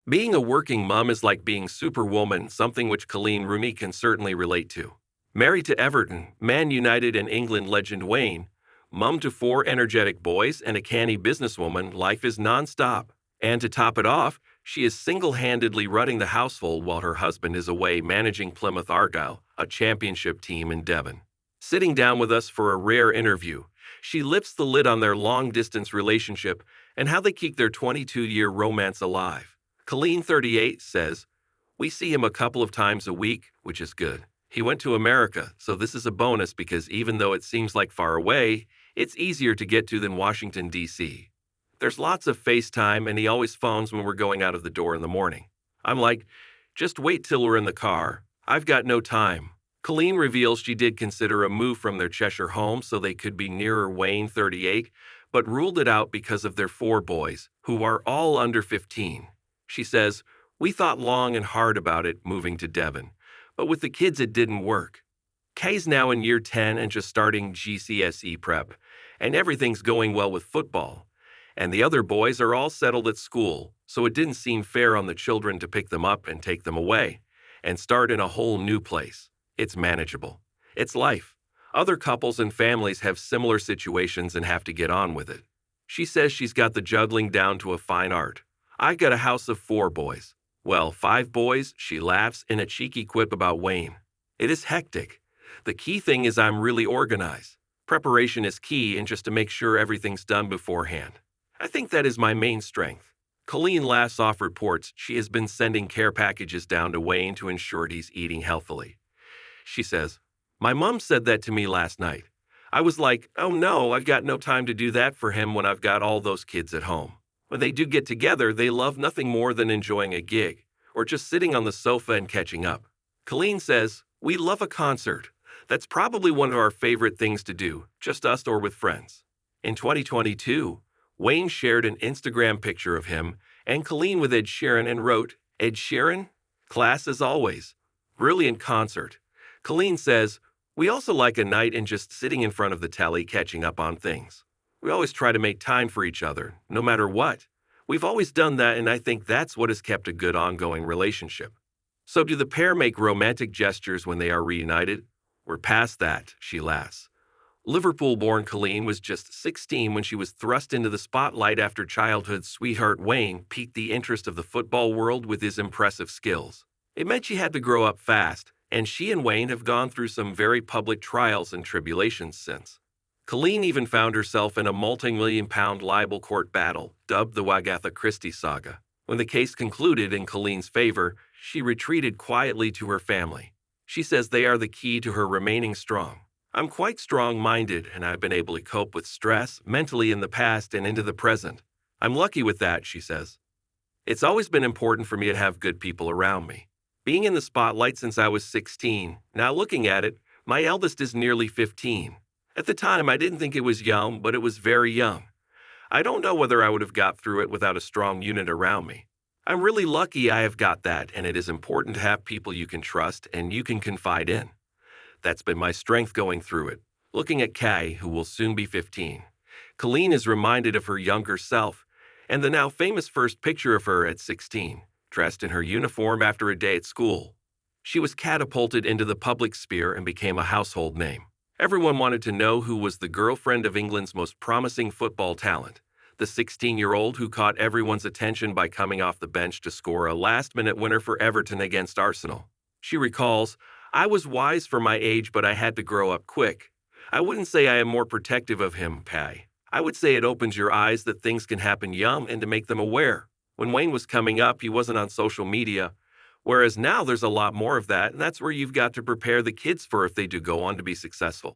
Being a working mom is like being Superwoman, something which Coleen Rooney can certainly relate to. Married to Everton, Man United and England legend Wayne, mum to four energetic boys and a canny businesswoman, life is non-stop. And to top it off, she is single-handedly running the household while her husband is away managing Plymouth Argyle, a championship team in Devon. Sitting down with us for a rare interview, she lifts the lid on their long-distance relationship and how they keep their 22-year romance alive. Coleen, 38, says, "We see him a couple of times a week, which is good. He went to America, so this is a bonus because even though it seems like far away, it's easier to get to than Washington, D.C. There's lots of FaceTime, and he always phones when we're going out of the door in the morning. I'm like, just wait till we're in the car. I've got no time." Coleen reveals she did consider a move from their Cheshire home so they could be nearer Wayne, 38, but ruled it out because of their four boys, who are all under 15. She says, "We thought long and hard about it moving to Devon, but with the kids it didn't work. Kay's now in year 10 and just starting GCSE prep, and everything's going well with football. And the other boys are all settled at school, so it didn't seem fair on the children to pick them up and take them away, and start in a whole new place. It's manageable. It's life. Other couples and families have similar situations and have to get on with it." She says she's got the juggling down to a fine art. "I got a house of four boys. Well, five boys," she laughs in a cheeky quip about Wayne. "It is hectic. The key thing is I'm really organized. Preparation is key and just to make sure everything's done beforehand. I think that is my main strength." Coleen laughs off reports she has been sending care packages down to Wayne to ensure he's eating healthily. She says, "My mom said that to me last night. I was like, oh no, I've got no time to do that for him when I've got all those kids at home. When they do get together, they love nothing more than enjoying a gig, or just sitting on the sofa and catching up." Coleen says, "We love a concert. That's probably one of our favorite things to do, just us or with friends." In 2022, Wayne shared an Instagram picture of him and Coleen with Ed Sheeran and wrote, "Ed Sheeran? Class as always. Brilliant concert." Coleen says, "We also like a night and just sitting in front of the telly catching up on things. We always try to make time for each other, no matter what. We've always done that, and I think that's what has kept a good ongoing relationship." So do the pair make romantic gestures when they are reunited? "We're past that," she laughs. Liverpool-born Coleen was just 16 when she was thrust into the spotlight after childhood sweetheart Wayne piqued the interest of the football world with his impressive skills. It meant she had to grow up fast, and she and Wayne have gone through some very public trials and tribulations since. Coleen even found herself in a multi-million-pound libel court battle, dubbed the Agatha Christie saga. When the case concluded in Coleen's favor, she retreated quietly to her family. She says they are the key to her remaining strong. "I'm quite strong-minded, and I've been able to cope with stress mentally in the past and into the present. I'm lucky with that," she says. "It's always been important for me to have good people around me. Being in the spotlight since I was 16, now looking at it, my eldest is nearly 15. At the time, I didn't think it was young, but it was very young. I don't know whether I would have got through it without a strong unit around me. I'm really lucky I have got that, and it is important to have people you can trust and you can confide in. That's been my strength going through it." Looking at Kay, who will soon be 15, Coleen is reminded of her younger self and the now famous first picture of her at 16, dressed in her uniform after a day at school. She was catapulted into the public sphere and became a household name. Everyone wanted to know who was the girlfriend of England's most promising football talent, the 16-year-old who caught everyone's attention by coming off the bench to score a last-minute winner for Everton against Arsenal. She recalls, "I was wise for my age, but I had to grow up quick. I wouldn't say I am more protective of him, Kay. I would say it opens your eyes that things can happen young and to make them aware. When Wayne was coming up, he wasn't on social media, whereas now there's a lot more of that, and that's where you've got to prepare the kids for if they do go on to be successful."